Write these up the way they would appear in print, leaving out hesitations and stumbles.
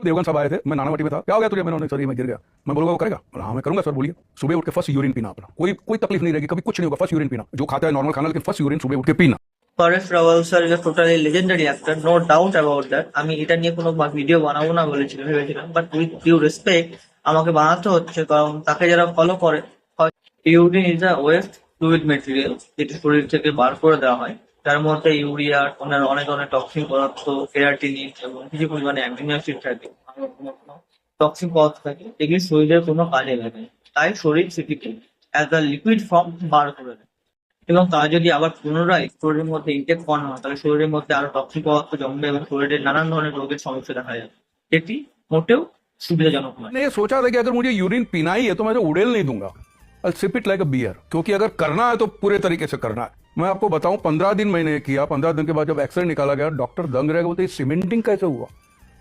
देवगन साहब आए थे, मैं नानावटी में था, क्या हो गया तुझे? मैंने सर ये मैं गिर गया। मैं बोलूंगा वो करेगा? हाँ मैं करूंगा सर, बोलिए। सुबह उठ के फर्स्ट यूरिन पीना अपना, कोई कोई तकलीफ नहीं रहेगी, कभी कुछ नहीं होगा, फर्स्ट यूरिन पीना, जो खाता है नॉर्मल खाना, लेकिन फर्स्ट यूरिन सुबह उठ के पीना। Paresh Rawal sir is totally legendary actor, no doubt about that. আমি এটা নিয়ে কোনো ভিডিও বানাবো না বলেছিলাম, ভেবেছিলাম, বাট উইথ ডিউ রেসপেক্ট আমাকে বানাতে হচ্ছে, কারণ তাকে যারা ফলো করে, urine is a West fluid material, যেটি শরীর থেকে বার করে দেওয়া হয়। তার মধ্যে ইউরিয়া, অনেক ধরনের টক্সিন পদার্থ, কেরাটিনিন এবং কিছু পরিমাণে অ্যামিনো অ্যাসিড থাকে, টক্সিন পদার্থ থাকে, এগুলি শরীরের কোনো কাজে লাগে না। তাই শরীর সেটিকে অ্যাজ আ লিকুইড ফর্ম বার করে দেয়, এবং তা যদি আবার পুনরায় শরীরের মধ্যে ইনটেক করানো হয়, তাহলে শরীরের মধ্যে আরো টক্সিক পদার্থ জমবে এবং শরীরের নানান ধরনের রোগের সমস্যা দেখা যায়। এটি মোটেও সুবিধাজনক নয়। मैंने ये सोचा था कि अगर मुझे यूरिन पीना ही है तो मैं तो उड़ेल नहीं दूंगा, I sip it like a beer, क्योंकि अगर करना है तो पूरे तरीके से करना है। मैं आपको बताऊं, 15 दिन मैंने किया, 15 दिन के बाद जब एक्सरे निकाला गया, डॉक्टर दंग रह गए, बोलते सीमेंटिंग कैसे हुआ,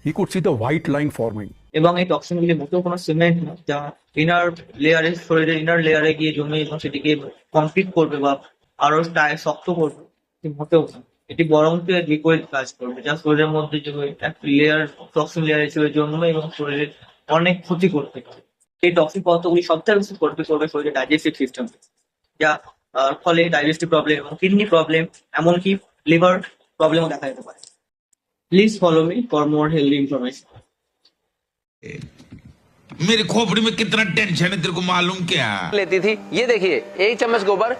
he could see the white line forming. এবং এই টক্সিনগুলি মোটেও কোনো সিমেন্ট না, যা ইনার লেয়ারে, শরীরের ইনার লেয়ারে গিয়ে জমে এবং সেটিকে কমপ্লিট করবে বা আরো শক্ত করবে, এটি মোটেও না। এটি বরং লিকুইড কাজ করবে, যা শরীরের মধ্যে যে একটা লেয়ার, টক্সিন লেয়ার হিসেবে জন্মে এবং শরীরের অনেক ক্ষতি করতে পারে। এই টক্সিক পদার্থগুলি সবথেকে বেশি ক্ষতি করবে শরীরের ডাইজেস্টিভ সিস্টেম, যা ফলে ডাইজেস্টিভ প্রবলেম এবং কিডনি প্রবলেম, এমনকি লিভার প্রবলেমও দেখা যেতে পারে। Please follow me for more healthy information. मेरी खोपड़ी में कितना टेंशन है तेरे को मालूम क्या? लेती थी। ये देखिए, 1 चम्मच गोबर